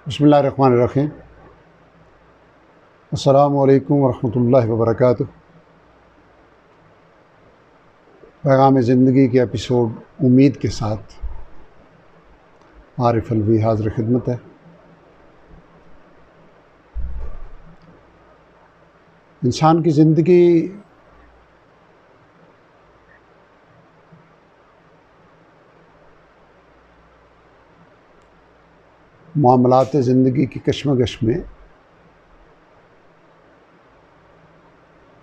بسم اللہ الرحمن الرحیم۔ السلام علیکم ورحمۃ اللہ وبرکاتہ۔ پیغام زندگی کے ایپیسوڈ امید کے ساتھ عارف الوی حاضر خدمت ہے۔ انسان کی زندگی معاملات زندگی کی کشمکش میں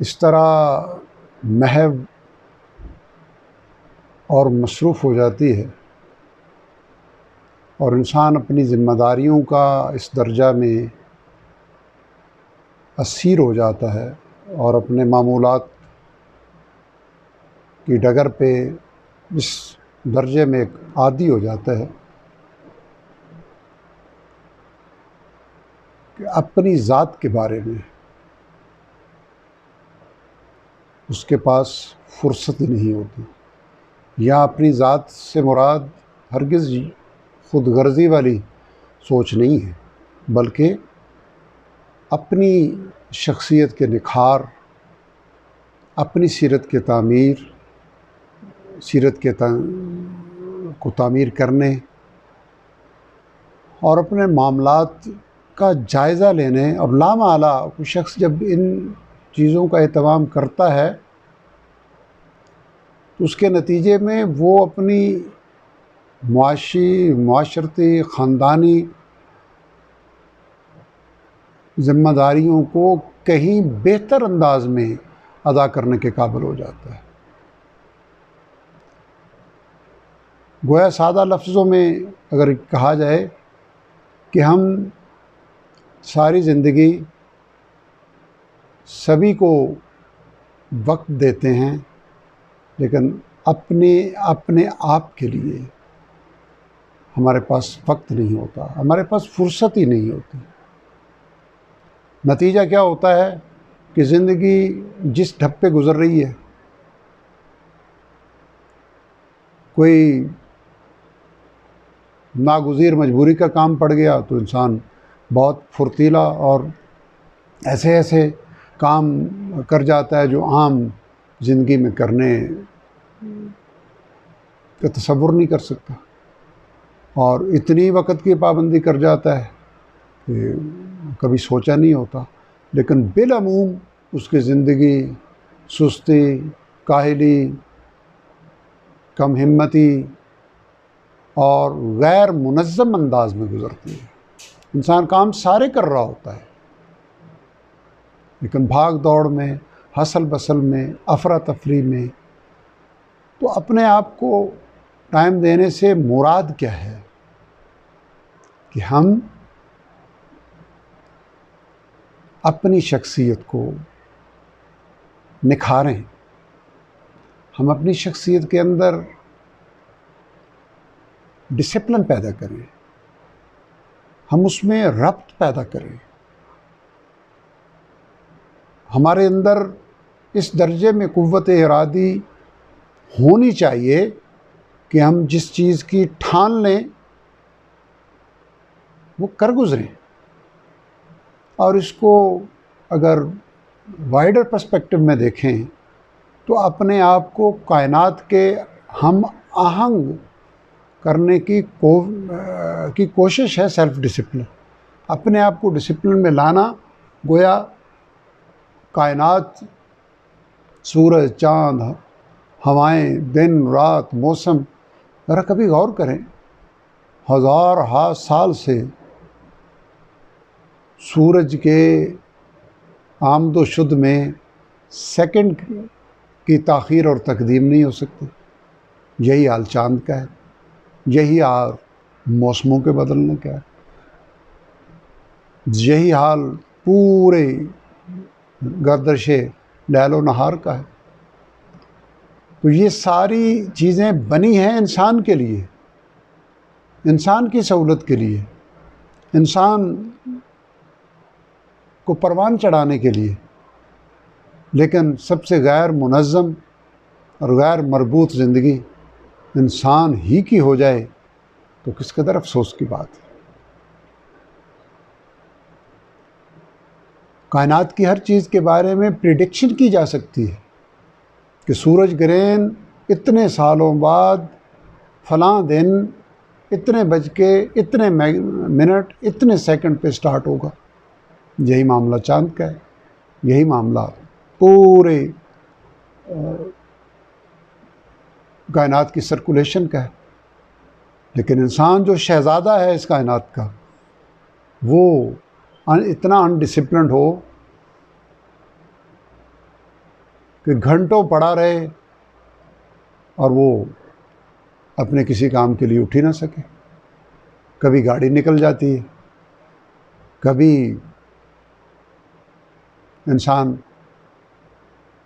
اس طرح محو اور مصروف ہو جاتی ہے اور انسان اپنی ذمہ داریوں کا اس درجہ میں اسیر ہو جاتا ہے اور اپنے معمولات کی ڈگر پہ اس درجے میں عادی ہو جاتا ہے کہ اپنی ذات کے بارے میں اس کے پاس فرصت ہی نہیں ہوتی، یا اپنی ذات سے مراد ہرگز خود غرضی والی سوچ نہیں ہے، بلکہ اپنی شخصیت کے نکھار، اپنی سیرت کے تعمیر، کو تعمیر کرنے اور اپنے معاملات کا جائزہ لینے، اور لامحالہ کوئی شخص جب ان چیزوں کا اہتمام کرتا ہے تو اس کے نتیجے میں وہ اپنی معاشرتی، خاندانی ذمہ داریوں کو کہیں بہتر انداز میں ادا کرنے کے قابل ہو جاتا ہے۔ گویا سادہ لفظوں میں اگر کہا جائے کہ ہم ساری زندگی سبھی کو وقت دیتے ہیں، لیکن اپنے آپ کے لیے ہمارے پاس وقت نہیں ہوتا، ہمارے پاس فرصت ہی نہیں ہوتی۔ نتیجہ کیا ہوتا ہے کہ زندگی جس ڈھب پہ گزر رہی ہے، کوئی ناگزیر مجبوری کا کام پڑ گیا تو انسان بہت پھرتیلا اور ایسے کام کر جاتا ہے جو عام زندگی میں کرنے کا تصور نہیں کر سکتا، اور اتنی وقت کی پابندی کر جاتا ہے کہ کبھی سوچا نہیں ہوتا، لیکن بالعموم اس کی زندگی سستی، کاہلی، کم ہمتی اور غیر منظم انداز میں گزرتی ہے۔ انسان کام سارے کر رہا ہوتا ہے، لیکن بھاگ دوڑ میں، ہسل بسل میں، افراتفری میں، تو اپنے آپ کو ٹائم دینے سے مراد کیا ہے کہ ہم اپنی شخصیت کو نکھاریں، ہم اپنی شخصیت کے اندر ڈسپلن پیدا کریں، ہم اس میں ربط پیدا کریں، ہمارے اندر اس درجے میں قوت ارادی ہونی چاہیے کہ ہم جس چیز کی ٹھان لیں وہ کر گزریں، اور اس کو اگر وائڈر پرسپیکٹو میں دیکھیں تو اپنے آپ کو کائنات کے ہم آہنگ کرنے کی کوشش ہے سیلف ڈسپلن۔ اپنے آپ کو ڈسپلن میں لانا، گویا کائنات، سورج، چاند، ہوائیں، دن رات، موسم، ذرا کبھی غور کریں، ہزارہا سال سے سورج کے آمد و شد میں سیکنڈ کی تاخیر اور تقدیم نہیں ہو سکتی۔ یہی حال چاند کا ہے، یہی حال موسموں کے بدلنے کا ہے، یہی حال پورے گردش لیل و نہار کا ہے۔ تو یہ ساری چیزیں بنی ہیں انسان کے لیے، انسان کی سہولت کے لیے، انسان کو پروان چڑھانے کے لیے، لیکن سب سے غیر منظم اور غیر مربوط زندگی انسان ہی کی ہو جائے تو کس قدر افسوس کی بات ہے۔ کائنات کی ہر چیز کے بارے میں پریڈکشن کی جا سکتی ہے کہ سورج گرہن اتنے سالوں بعد فلاں دن اتنے بج کے اتنے منٹ اتنے سیکنڈ پہ سٹارٹ ہوگا. یہی معاملہ چاند کا ہے، یہی معاملہ پورے کائنات کی سرکولیشن کا ہے. لیکن انسان جو شہزادہ ہے اس کائنات کا، وہ اتنا انڈسپلنڈ ہو کہ گھنٹوں پڑا رہے اور وہ اپنے کسی کام کے لیے اٹھ ہی نہ سکے. کبھی گاڑی نکل جاتی ہے، کبھی انسان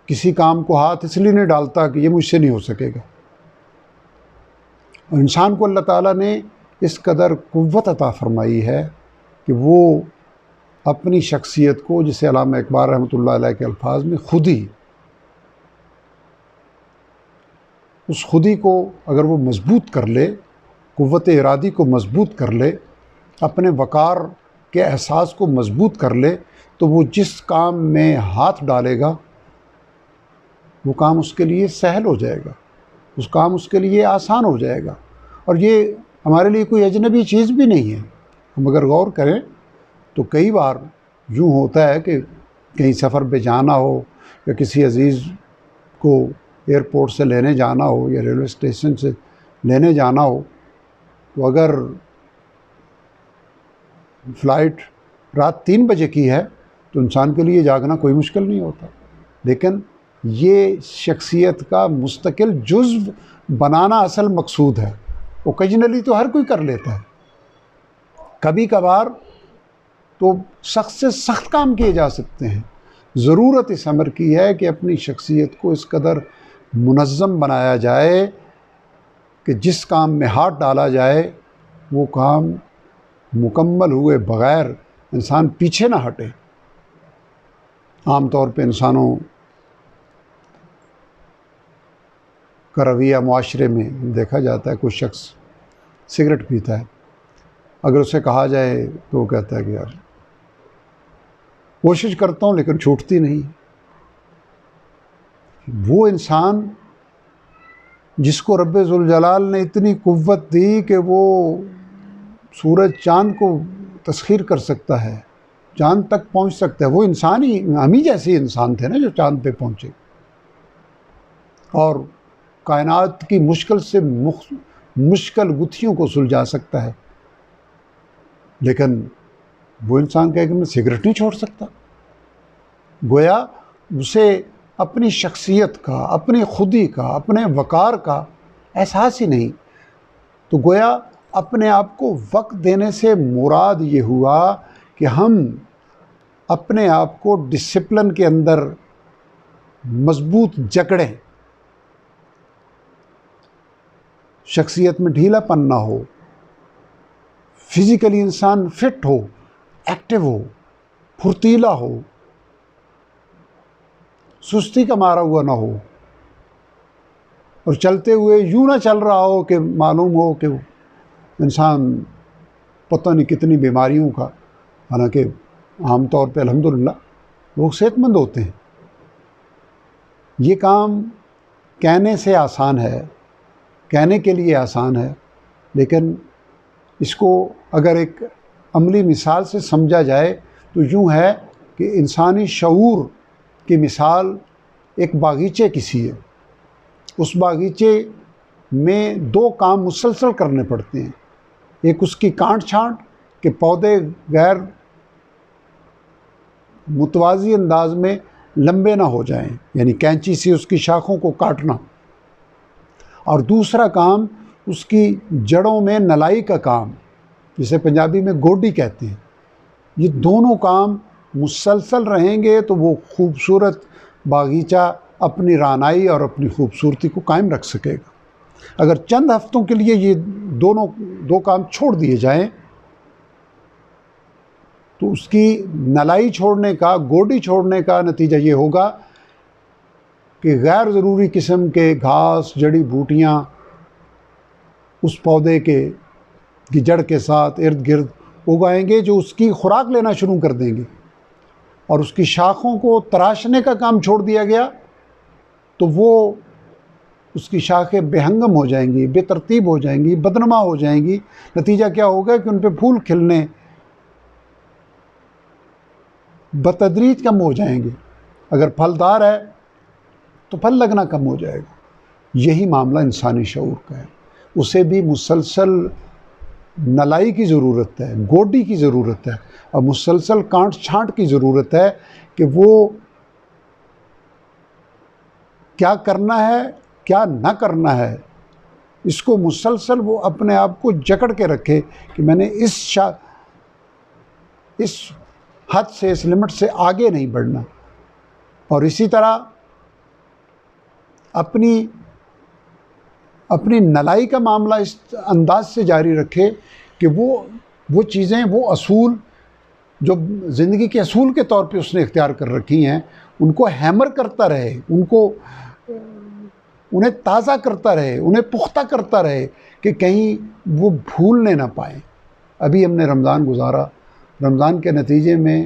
کسی کام کو ہاتھ اس لیے نہیں ڈالتا کہ یہ مجھ سے نہیں ہو سکے گا. اور انسان کو اللہ تعالیٰ نے اس قدر قوت عطا فرمائی ہے کہ وہ اپنی شخصیت کو، جسے علامہ اقبال رحمۃ اللہ علیہ کے الفاظ میں خودی، اس خودی کو اگر وہ مضبوط کر لے، قوت ارادی کو مضبوط کر لے، اپنے وقار کے احساس کو مضبوط کر لے، تو وہ جس کام میں ہاتھ ڈالے گا وہ کام اس کے لیے سہل ہو جائے گا، اس کام اس کے لیے آسان ہو جائے گا. اور یہ ہمارے لیے کوئی اجنبی چیز بھی نہیں ہے. ہم اگر غور کریں تو کئی بار یوں ہوتا ہے کہ کہیں سفر پہ جانا ہو یا کسی عزیز کو ایئرپورٹ سے لینے جانا ہو یا ریلوے اسٹیشن سے لینے جانا ہو، تو اگر فلائٹ رات 3 بجے کی ہے تو انسان کے لیے جاگنا کوئی مشکل نہیں ہوتا. لیکن یہ شخصیت کا مستقل جزو بنانا اصل مقصود ہے. اوکیجنلی تو ہر کوئی کر لیتا ہے، کبھی کبھار تو سخت سے سخت کام کیے جا سکتے ہیں. ضرورت اس امر کی ہے کہ اپنی شخصیت کو اس قدر منظم بنایا جائے کہ جس کام میں ہاتھ ڈالا جائے وہ کام مکمل ہوئے بغیر انسان پیچھے نہ ہٹے. عام طور پہ انسانوں کا رویہ معاشرے میں دیکھا جاتا ہے، کوئی شخص سگریٹ پیتا ہے، اگر اسے کہا جائے تو وہ کہتا ہے کہ یار کوشش کرتا ہوں لیکن چھوٹتی نہیں. وہ انسان جس کو رب ذوالجلال نے اتنی قوت دی کہ وہ سورج چاند کو تسخیر کر سکتا ہے، چاند تک پہنچ سکتا ہے، وہ انسان ہی، ہم ہی جیسے انسان تھے نا جو چاند پہ پہنچے، اور کائنات کی مشکل سے مشکل گتھیوں کو سلجھا سکتا ہے. لیکن وہ انسان کہے کہ میں سگریٹ نہیں چھوڑ سکتا. گویا اسے اپنی شخصیت کا، اپنی خودی کا، اپنے وقار کا احساس ہی نہیں. تو گویا اپنے آپ کو وقت دینے سے مراد یہ ہوا کہ ہم اپنے آپ کو ڈسپلن کے اندر مضبوط جکڑیں، شخصیت میں ڈھیلا پن نہ ہو، فزیکلی انسان فٹ ہو، ایکٹیو ہو، پھرتیلا ہو، سستی کا مارا ہوا نہ ہو، اور چلتے ہوئے یوں نہ چل رہا ہو کہ معلوم ہو کہ انسان پتہ نہیں کتنی بیماریوں کا، حالانکہ عام طور پہ الحمدللہ لوگ صحت مند ہوتے ہیں. یہ کام کہنے سے آسان ہے، کہنے کے لیے آسان ہے، لیکن اس کو اگر ایک عملی مثال سے سمجھا جائے تو یوں ہے کہ انسانی شعور کی مثال ایک باغیچے کی سی ہے. اس باغیچے میں 2 کام مسلسل کرنے پڑتے ہیں. ایک اس کی کانٹ چھانٹ کہ پودے غیر متوازی انداز میں لمبے نہ ہو جائیں، یعنی کینچی سے اس کی شاخوں کو کاٹنا، اور دوسرا کام اس کی جڑوں میں نلائی کا کام، جسے پنجابی میں گوڈی کہتے ہیں. یہ دونوں کام مسلسل رہیں گے تو وہ خوبصورت باغیچہ اپنی رعنائی اور اپنی خوبصورتی کو قائم رکھ سکے گا. اگر چند ہفتوں کے لیے یہ 2 کام چھوڑ دیے جائیں تو اس کی نلائی چھوڑنے کا، گوڈی چھوڑنے کا نتیجہ یہ ہوگا کہ غیر ضروری قسم کے گھاس، جڑی بوٹیاں اس پودے کی جڑ کے ساتھ ارد گرد اگائیں گے جو اس کی خوراک لینا شروع کر دیں گے. اور اس کی شاخوں کو تراشنے کا کام چھوڑ دیا گیا تو وہ اس کی شاخیں بے ہنگم ہو جائیں گی، بے ترتیب ہو جائیں گی، بدنما ہو جائیں گی۔ نتیجہ کیا ہوگا کہ ان پہ پھول کھلنے بتدریج کم ہو جائیں گے۔ اگر پھلدار ہے تو پھل لگنا کم ہو جائے گا۔ یہی معاملہ انسانی شعور کا ہے، اسے بھی مسلسل نلائی کی ضرورت ہے، گوڈی کی ضرورت ہے، اور مسلسل کانٹ چھانٹ کی ضرورت ہے کہ وہ کیا کرنا ہے کیا نہ کرنا ہے، اس کو مسلسل وہ اپنے آپ کو جکڑ کے رکھے کہ میں نے اس حد سے، اس لمٹ سے آگے نہیں بڑھنا، اور اسی طرح اپنی نلائی کا معاملہ اس انداز سے جاری رکھے کہ وہ چیزیں، وہ اصول جو زندگی کے اصول کے طور پہ اس نے اختیار کر رکھی ہیں، ان کو ہیمر کرتا رہے، انہیں تازہ کرتا رہے، انہیں پختہ کرتا رہے کہ کہیں وہ بھولنے نہ پائیں۔ ابھی ہم نے رمضان گزارا، رمضان کے نتیجے میں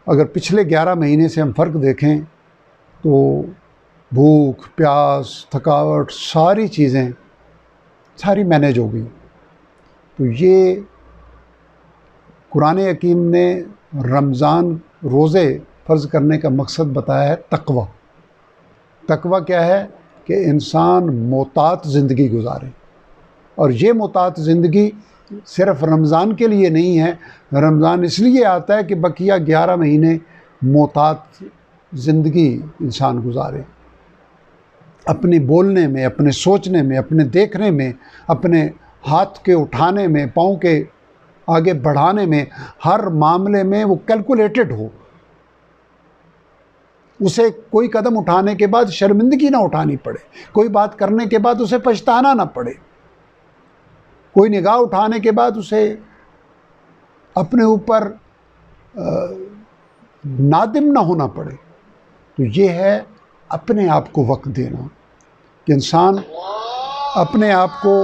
اگر پچھلے 11 مہینے سے ہم فرق دیکھیں تو بھوک، پیاس، تھکاوٹ، ساری چیزیں ساری مینیج ہو گئی۔ تو یہ قرآن حکیم نے رمضان روزے فرض کرنے کا مقصد بتایا ہے تقوی۔ تقوی کیا ہے؟ کہ انسان محتاط زندگی گزارے، اور یہ محتاط زندگی صرف رمضان کے لیے نہیں ہے، رمضان اس لیے آتا ہے کہ بقیہ 11 مہینے محتاط زندگی انسان گزارے، اپنے بولنے میں، اپنے سوچنے میں، اپنے دیکھنے میں، اپنے ہاتھ کے اٹھانے میں، پاؤں کے آگے بڑھانے میں، ہر معاملے میں وہ کیلکولیٹڈ ہو، اسے کوئی قدم اٹھانے کے بعد شرمندگی نہ اٹھانی پڑے، کوئی بات کرنے کے بعد اسے پچھتانا نہ پڑے، کوئی نگاہ اٹھانے کے بعد اسے اپنے اوپر نادم نہ ہونا پڑے۔ تو یہ ہے اپنے آپ کو وقت دینا، کہ انسان اپنے آپ کو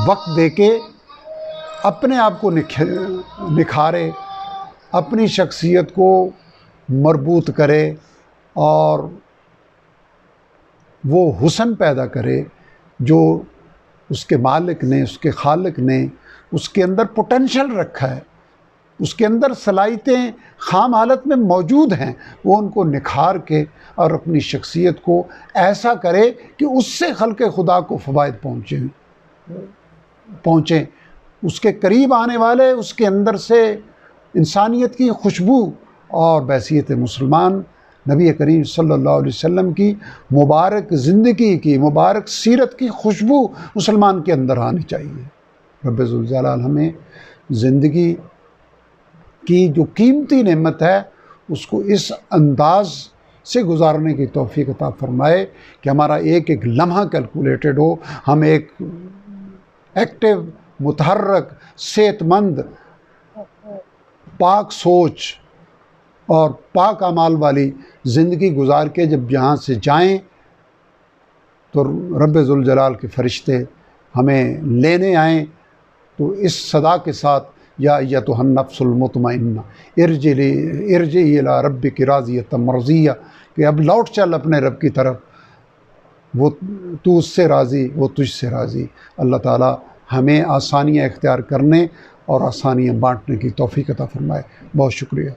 وقت دے کے اپنے آپ کو نکھارے، اپنی شخصیت کو مربوط کرے، اور وہ حسن پیدا کرے جو اس کے مالک نے، اس کے خالق نے اس کے اندر پوٹینشل رکھا ہے، اس کے اندر صلاحیتیں خام حالت میں موجود ہیں، وہ ان کو نکھار کے اور اپنی شخصیت کو ایسا کرے کہ اس سے خلق خدا کو فوائد پہنچیں، اس کے قریب آنے والے اس کے اندر سے انسانیت کی خوشبو اور بحیثیت مسلمان نبی کریم صلی اللہ علیہ وسلم کی مبارک زندگی کی، مبارک سیرت کی خوشبو مسلمان کے اندر آنی چاہیے۔ رب ذوالجلال ہمیں زندگی کی جو قیمتی نعمت ہے اس کو اس انداز سے گزارنے کی توفیق عطا فرمائے کہ ہمارا ایک ایک لمحہ کیلکولیٹڈ ہو، ہم ایک ایکٹیو، متحرک، صحت مند، پاک سوچ اور پاک اعمال والی زندگی گزار کے جب یہاں سے جائیں تو رب ذوالجلال کے فرشتے ہمیں لینے آئیں تو اس صدا کے ساتھ یا ایتھا النفس المطمئنہ ارجعی الی ربک راضیۃ مرضیہ، کہ اب لوٹ چل اپنے رب کی طرف، وہ تو اس سے راضی، وہ تجھ سے راضی۔ اللہ تعالی ہمیں آسانیاں اختیار کرنے اور آسانیاں بانٹنے کی توفیق عطا فرمائے۔ بہت شکریہ۔